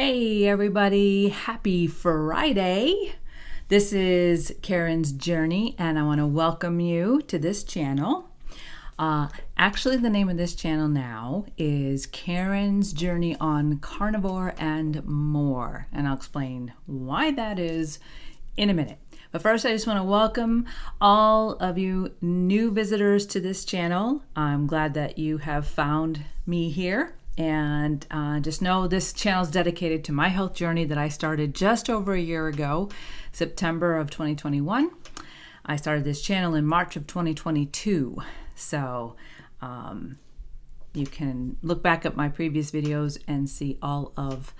Hey everybody, happy Friday. This is Karen's Journey and I want to welcome you to this channel. Actually, the name of this channel now is Karen's Journey on Carnivore and More, and I'll explain why that is in a minute. But first, I just want to welcome all of you new visitors to this channel. I'm glad that you have found me here. And just know this channel is dedicated to my health journey that I started just over a year ago, September of 2021. I started this channel in March of 2022. So you can look back at my previous videos and see all of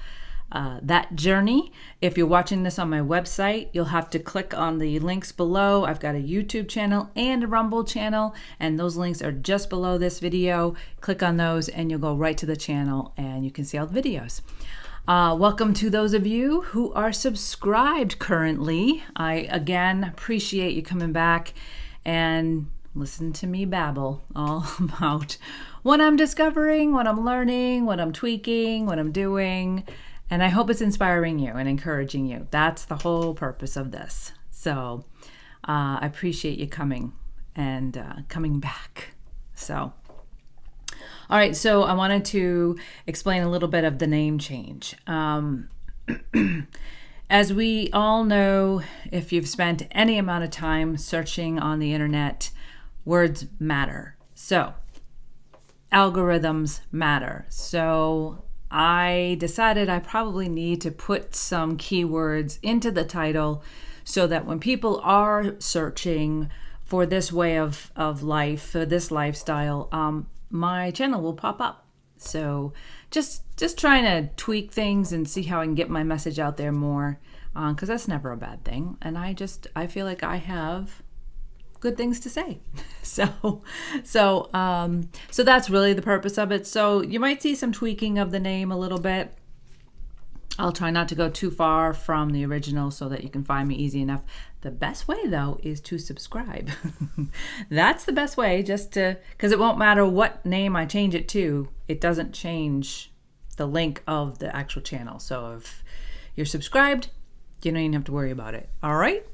that journey. If you're watching this on my website, you'll have to click on the links below. I've got a YouTube channel and a Rumble channel, and those links are just below this video. Click on those and you'll go right to the channel and you can see all the videos. Welcome to those of you who are subscribed currently. I again appreciate you coming back and listen to me babble all about what I'm discovering, what I'm learning, what I'm tweaking, what I'm doing. And I hope it's inspiring you and encouraging you. That's the whole purpose of this. So I appreciate you coming and coming back. So, all right. So I wanted to explain a little bit of the name change. As we all know, if you've spent any amount of time searching on the internet, words matter. So algorithms matter. So I decided I probably need to put some keywords into the title so that when people are searching for this way of life, for this lifestyle, my channel will pop up. So just trying to tweak things and see how I can get my message out there more, because that's never a bad thing. And I feel like I have good things to say. So that's really the purpose of it. So you might see some tweaking of the name a little bit. I'll try not to go too far from the original so that you can find me easy enough. The best way though is to subscribe. That's the best way, because it won't matter what name I change it to. It doesn't change the link of the actual channel. So if you're subscribed, you don't even have to worry about it. All right.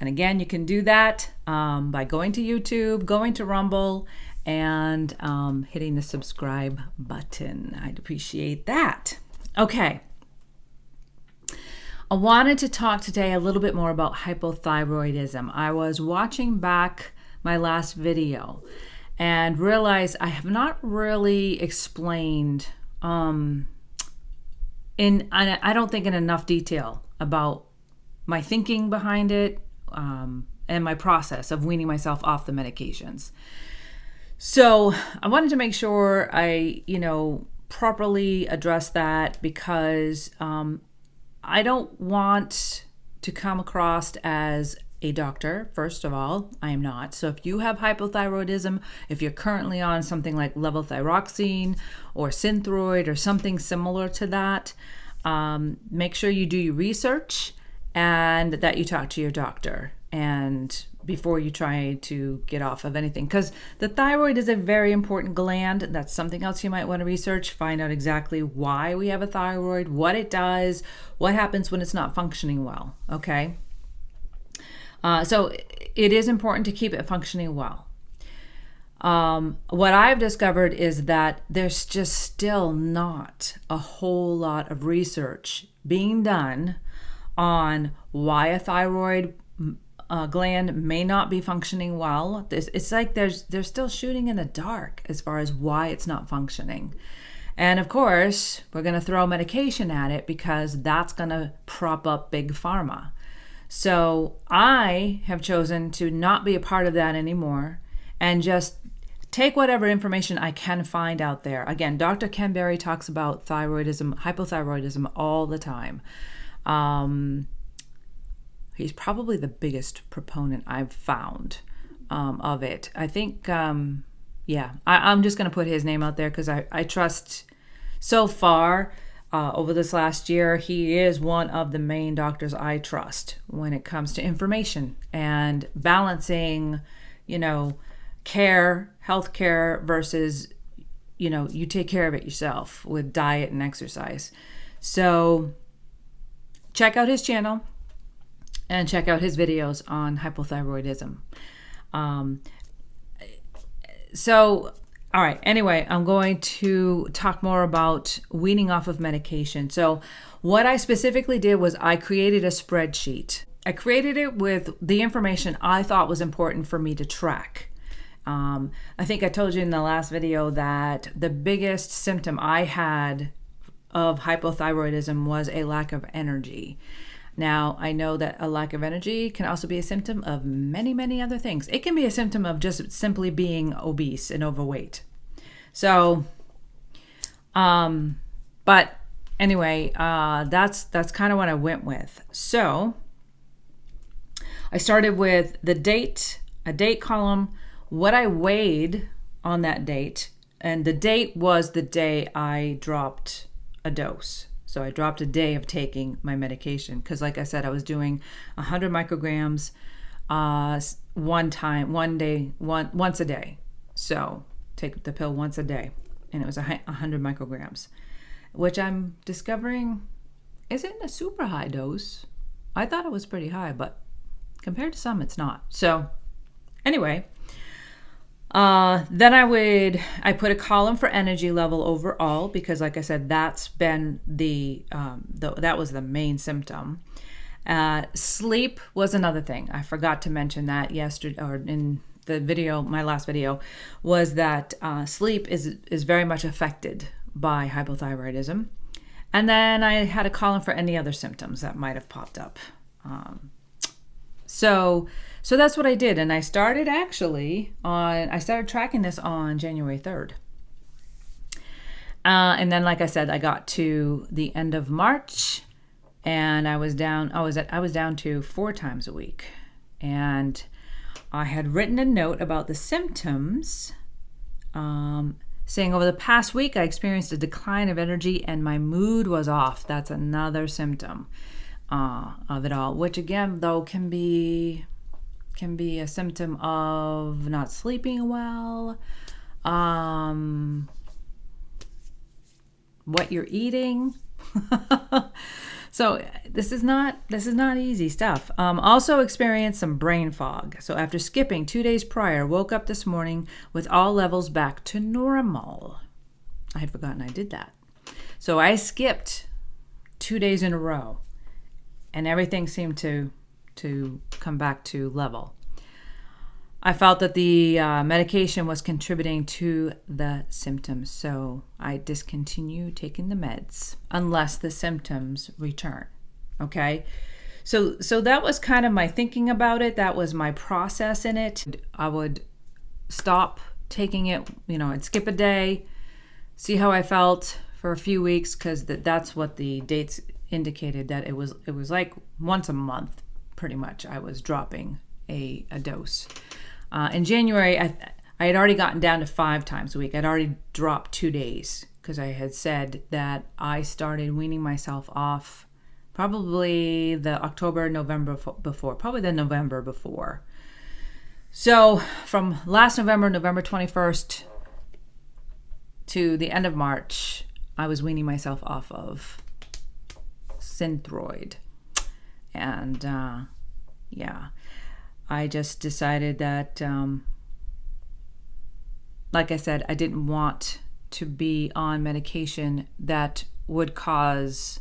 And again, you can do that by going to YouTube, going to Rumble, and hitting the subscribe button. I'd appreciate that. Okay. I wanted to talk today a little bit more about hypothyroidism. I was watching back my last video and realized I have not really explained I don't think in enough detail about my thinking behind it, and my process of weaning myself off the medications. So I wanted to make sure I, properly address that, because I don't want to come across as a doctor. First of all, I am not. So if you have hypothyroidism, if you're currently on something like levothyroxine or Synthroid or something similar to that, make sure you do your research and that you talk to your doctor and before you try to get off of anything, because the thyroid is a very important gland. That's something else you might want to research. Find out exactly why we have a thyroid, what it does, what happens when it's not functioning well. Okay, so it is important to keep it functioning well. What I've discovered is that there's just still not a whole lot of research being done on why a thyroid gland may not be functioning well. It's like they're still shooting in the dark as far as why it's not functioning. And of course, we're going to throw medication at it because that's going to prop up big pharma. So I have chosen to not be a part of that anymore and just take whatever information I can find out there. Again, Dr. Ken Berry talks about hypothyroidism all the time. He's probably the biggest proponent I've found of it. I think, I'm just going to put his name out there because I trust so far over this last year, he is one of the main doctors I trust when it comes to information and balancing, healthcare versus, you take care of it yourself with diet and exercise. So check out his channel and check out his videos on hypothyroidism. All right, anyway, I'm going to talk more about weaning off of medication. So what I specifically did was I created a spreadsheet. I created it with the information I thought was important for me to track. I think I told you in the last video that the biggest symptom I had of hypothyroidism was a lack of energy. Now, I know that a lack of energy can also be a symptom of many, many other things. It can be a symptom of just simply being obese and overweight. So, but anyway, that's kind of what I went with. So, I started with a date column, what I weighed on that date, and the date was the day I dropped a dose. So I dropped a day of taking my medication because, like I said, I was doing 100 micrograms once a day. So take the pill once a day, and it was 100 micrograms, which I'm discovering isn't a super high dose. I thought it was pretty high, but compared to some, it's not. So anyway, then I put a column for energy level overall because, like I said, that's been that was the main symptom. Sleep was another thing. I forgot to mention that yesterday, or in the video, my last video, was that sleep is very much affected by hypothyroidism. And then I had a column for any other symptoms that might have popped up. So that's what I did. And I started tracking this on January 3rd. And then, like I said, I got to the end of March and I was down to 4 times a week. And I had written a note about the symptoms, saying over the past week, I experienced a decline of energy and my mood was off. That's another symptom of it all, which again, though, can be a symptom of not sleeping well, what you're eating. So this is not easy stuff. Also experienced some brain fog. So after skipping 2 days prior, woke up this morning with all levels back to normal. I had forgotten I did that. So I skipped 2 days in a row and everything seemed to come back to level. I felt that the medication was contributing to the symptoms, so I discontinued taking the meds unless the symptoms return. Okay, so that was kind of my thinking about it. That was my process in it. I would stop taking it, I'd skip a day, see how I felt for a few weeks, because that's what the dates indicated, that it was like once a month, pretty much. I was dropping a dose. In January, I had already gotten down to 5 times a week. I'd already dropped 2 days because I had said that I started weaning myself off probably the November before. So from last November 21st to the end of March, I was weaning myself off of Synthroid. And I just decided that, like I said, I didn't want to be on medication that would cause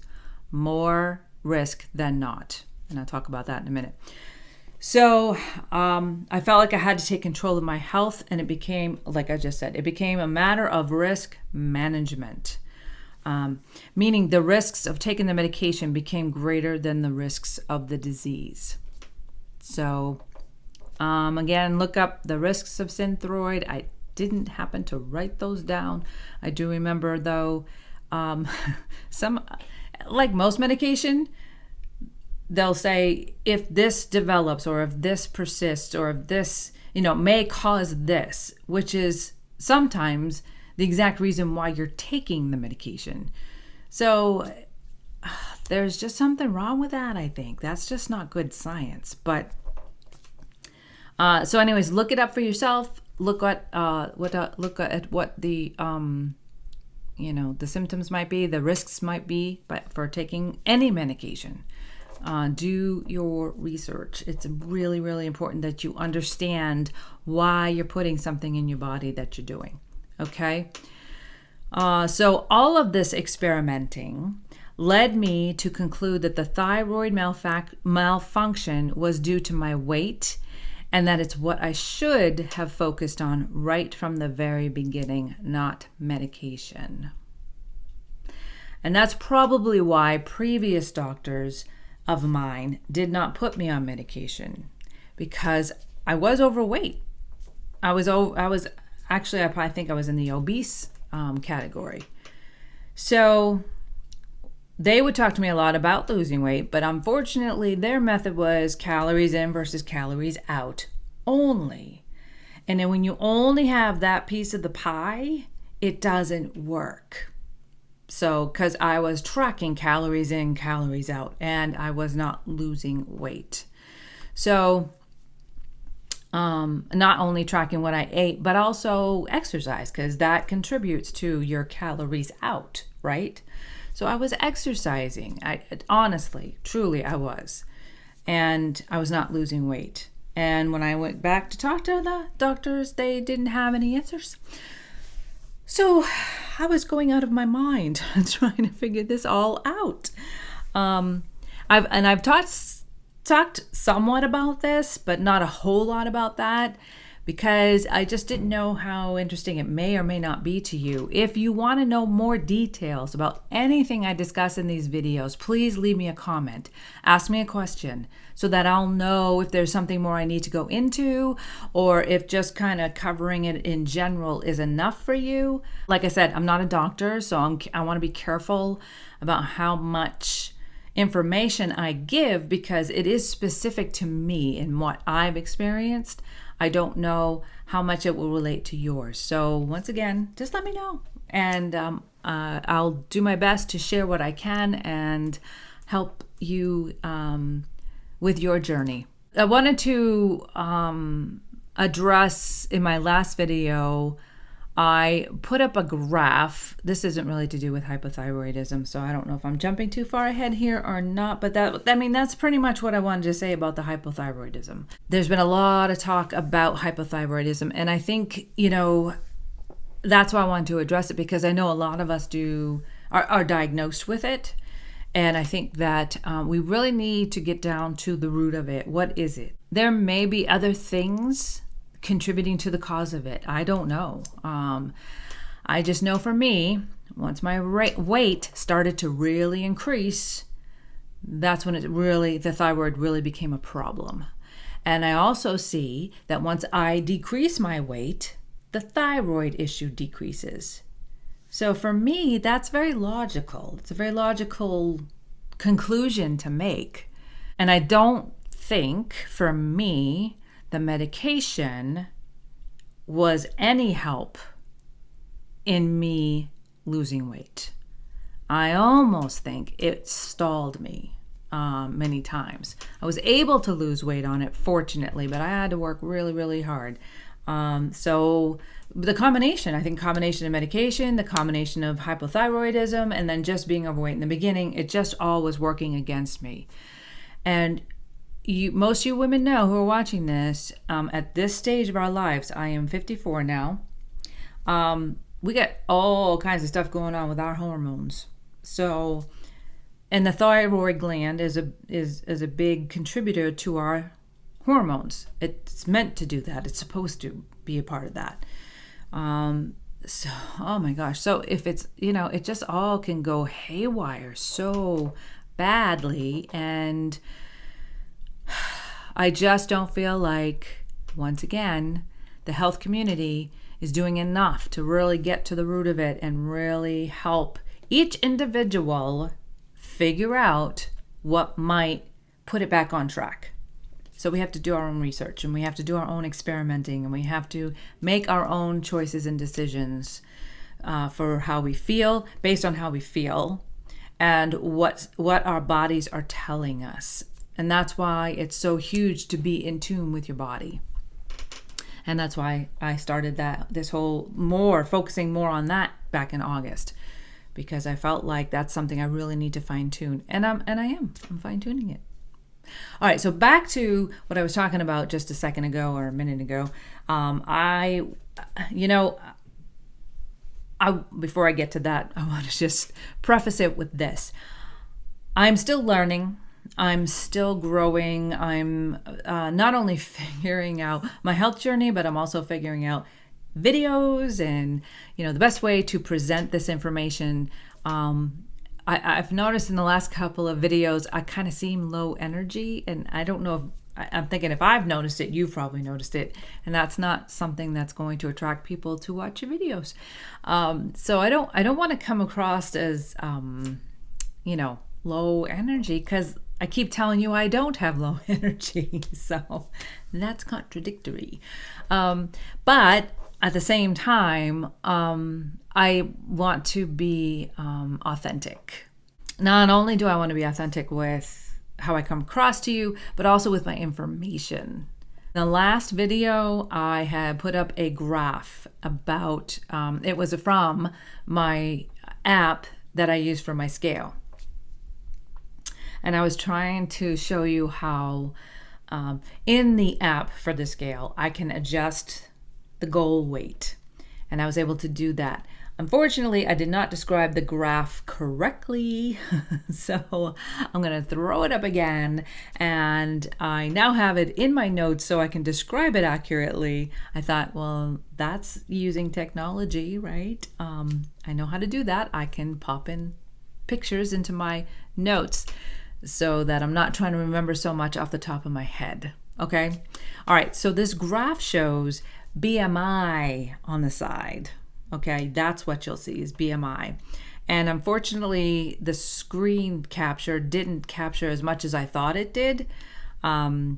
more risk than not. And I'll talk about that in a minute. So I felt like I had to take control of my health, and it became, like I just said, it became a matter of risk management. Meaning the risks of taking the medication became greater than the risks of the disease. So again, look up the risks of Synthroid. I didn't happen to write those down. I do remember, though, some, like most medication, they'll say if this develops or if this persists or if this, may cause this, which is sometimes the exact reason why you're taking the medication. So there's just something wrong with that, I think. That's just not good science. But so anyways, look it up for yourself. Look at what the the symptoms might be, the risks might be, but for taking any medication, do your research. It's really, really important that you understand why you're putting something in your body that you're doing. Okay? So all of this experimenting led me to conclude that the thyroid malfunction was due to my weight, and that it's what I should have focused on right from the very beginning, not medication. And that's probably why previous doctors of mine did not put me on medication, because I was overweight. I think I was in the obese category. So they would talk to me a lot about losing weight, but unfortunately their method was calories in versus calories out only. And then when you only have that piece of the pie, it doesn't work. So, because I was tracking calories in, calories out, and I was not losing weight. So, not only tracking what I ate, but also exercise, because that contributes to your calories out, right? So I was exercising. Honestly, truly, I was. And I was not losing weight. And when I went back to talk to the doctors, they didn't have any answers. So I was going out of my mind trying to figure this all out. I've talked somewhat about this, but not a whole lot about that, because I just didn't know how interesting it may or may not be to you. If you want to know more details about anything I discuss in these videos, please leave me a comment. Ask me a question so that I'll know if there's something more I need to go into, or if just kind of covering it in general is enough for you. Like I said, I'm not a doctor, so I want to be careful about how much information I give, because it is specific to me and what I've experienced. I don't know how much it will relate to yours. So once again, just let me know, and I'll do my best to share what I can and help you with your journey. I wanted to address in my last video, I put up a graph. This isn't really to do with hypothyroidism, so I don't know if I'm jumping too far ahead here or not, but that's pretty much what I wanted to say about the hypothyroidism. There's been a lot of talk about hypothyroidism, and I think, that's why I wanted to address it, because I know a lot of us are diagnosed with it, and I think that we really need to get down to the root of it. What is it? There may be other things contributing to the cause of it. I don't know. I just know for me, once my weight started to really increase, that's when the thyroid really became a problem. And I also see that once I decrease my weight, the thyroid issue decreases. So for me, that's very logical. It's a very logical conclusion to make. And I don't think, for me, the medication was any help in me losing weight. I almost think it stalled me many times. I was able to lose weight on it, fortunately, but I had to work really, really hard. So the combination of medication, the combination of hypothyroidism, and then just being overweight in the beginning, it just all was working against me. And most of you women know who are watching this, at this stage of our lives, I am 54 now, we get all kinds of stuff going on with our hormones. So, and the thyroid gland is a big contributor to our hormones. It's meant to do that. It's supposed to be a part of that. So, oh my gosh. So if it's, it just all can go haywire so badly, and I just don't feel like, once again, the health community is doing enough to really get to the root of it and really help each individual figure out what might put it back on track. So we have to do our own research, and we have to do our own experimenting, and we have to make our own choices and decisions for how we feel, based on how we feel, and what our bodies are telling us. And that's why it's so huge to be in tune with your body. And that's why I started this whole focusing more on that back in August, because I felt like that's something I really need to fine tune. And I'm fine tuning it. All right, so back to what I was talking about just a second ago or a minute ago. Before I get to that, I want to just preface it with this. I'm still learning. I'm still growing. I'm not only figuring out my health journey, but I'm also figuring out videos and, the best way to present this information. I've noticed in the last couple of videos, I kind of seem low energy, and I don't know I'm thinking if I've noticed it, you've probably noticed it, and that's not something that's going to attract people to watch your videos. So I don't want to come across as, low energy, because I keep telling you I don't have low energy, so that's contradictory. But at the same time, I want to be authentic. Not only do I want to be authentic with how I come across to you, but also with my information. In the last video, I had put up a graph about, it was from my app that I use for my scale. And I was trying to show you how in the app for the scale, I can adjust the goal weight. And I was able to do that. Unfortunately, I did not describe the graph correctly, so I'm going to throw it up again, and I now have it in my notes so I can describe it accurately. I thought, well, that's using technology, right? I know how to do that. I can pop in pictures into my notes so that I'm not trying to remember so much off the top of my head, okay? All right, so this graph shows BMI on the side. Okay, that's what you'll see is BMI. And unfortunately, the screen capture didn't capture as much as I thought it did. But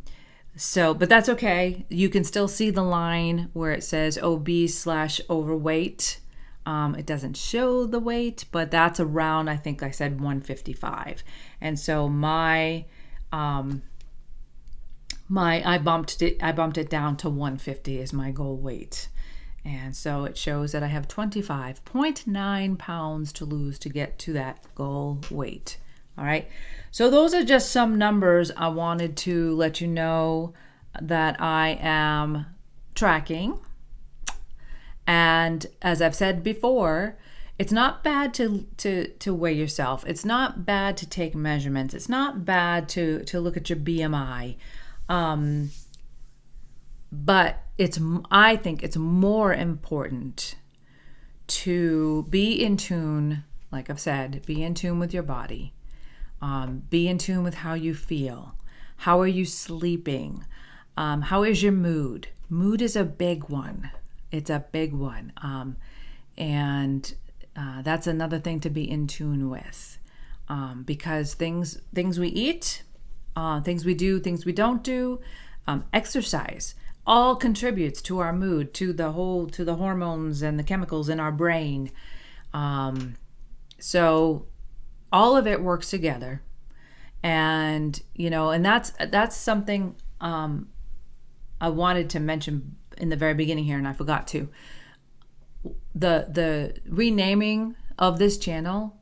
that's okay. You can still see the line where it says obese/overweight. It doesn't show the weight, but that's around, I think I said 155. And so I bumped it down to 150 as my goal weight. And so it shows that I have 25.9 pounds to lose to get to that goal weight. All right. So those are just some numbers I wanted to let you know that I am tracking. And as I've said before, it's not bad to weigh yourself. It's not bad to take measurements. It's not bad to look at your BMI. But I think it's more important to be in tune, like I've said, be in tune with your body. Be in tune with how you feel. How are you sleeping? How is your mood? Mood is a big one. It's a big one. And that's another thing to be in tune with. Because things we eat, things we do, things we don't do, exercise, all contributes to our mood, to the hormones and the chemicals in our brain. So all of it works together. And, and that's something I wanted to mention in the very beginning here, and I forgot to. The renaming of this channel,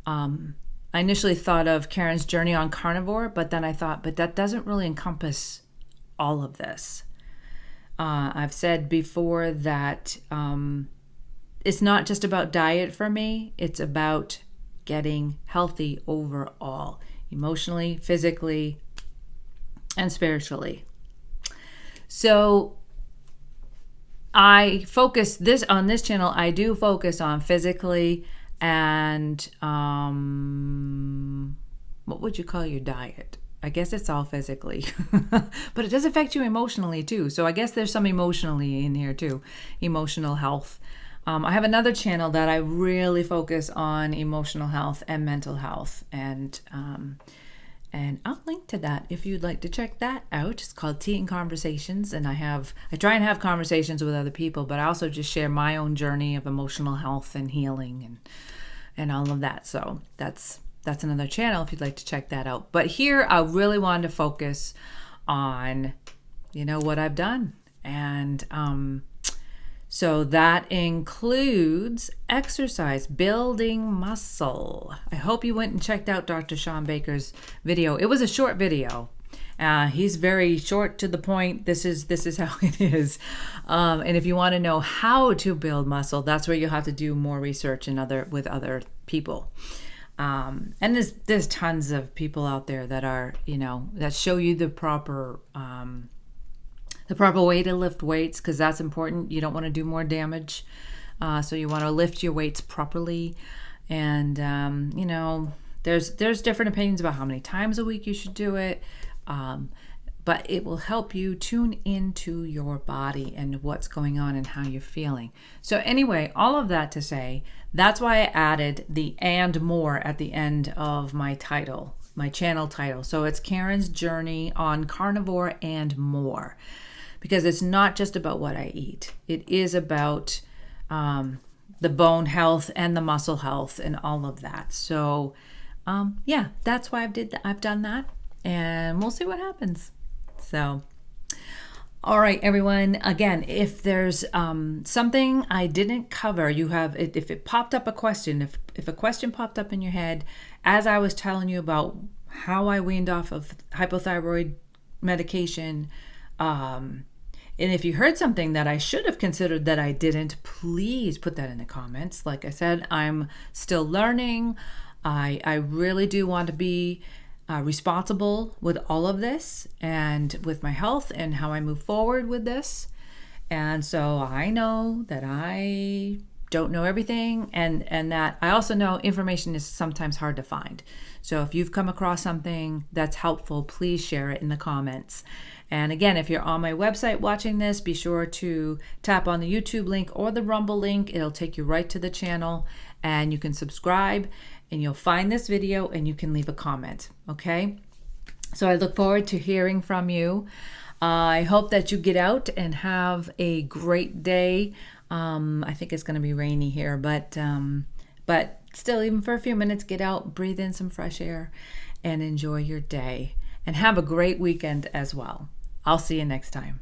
I initially thought of Karen's Journey on Carnivore, but then I thought, but that doesn't really encompass all of this. I've said before that it's not just about diet for me. It's about getting healthy overall, emotionally, physically, and spiritually. So I focus on this channel. I do focus on physically and what would you call your diet? I guess it's all physically, but it does affect you emotionally too. So I guess there's some emotionally in here too, emotional health. I have another channel that I really focus on emotional health and mental health, and I'll link to that if you'd like to check that out. It's called Tea and Conversations, and I try and have conversations with other people, but I also just share my own journey of emotional health and healing and all of that. So that's another channel if you'd like to check that out. But here I really wanted to focus on, what I've done And so that includes exercise, building muscle. I hope you went and checked out Dr. Sean Baker's video. It was a short video. He's very short to the point. This is how it is. And if you want to know how to build muscle, that's where you'll have to do more research with other people. And there's tons of people out there that are, that show you the proper way to lift weights, because that's important. You don't want to do more damage. So you want to lift your weights properly. And, there's different opinions about how many times a week you should do it. But it will help you tune into your body and what's going on and how you're feeling. So anyway, all of that to say, that's why I added the "and more" at the end of my title, my channel title. So it's Karen's Journey on Carnivore and More, because it's not just about what I eat. It is about the bone health and the muscle health and all of that. So that's why I've done that. And we'll see what happens. So, all right, everyone. Again, if there's something I didn't cover, if it popped up a question, if a question popped up in your head as I was telling you about how I weaned off of hypothyroid medication, and if you heard something that I should have considered that I didn't, please put that in the comments. Like I said, I'm still learning. I really do want to be responsible with all of this and with my health and how I move forward with this. And so I know that I don't know everything, and that I also know information is sometimes hard to find. So if you've come across something that's helpful, please share it in the comments. And again, if you're on my website watching this, be sure to tap on the YouTube link or the Rumble link. It'll take you right to the channel, and you can subscribe, and you'll find this video and you can leave a comment. Okay? So I look forward to hearing from you. I hope that you get out and have a great day. I think it's going to be rainy here, but still, even for a few minutes, get out, breathe in some fresh air, and enjoy your day. And have a great weekend as well. I'll see you next time.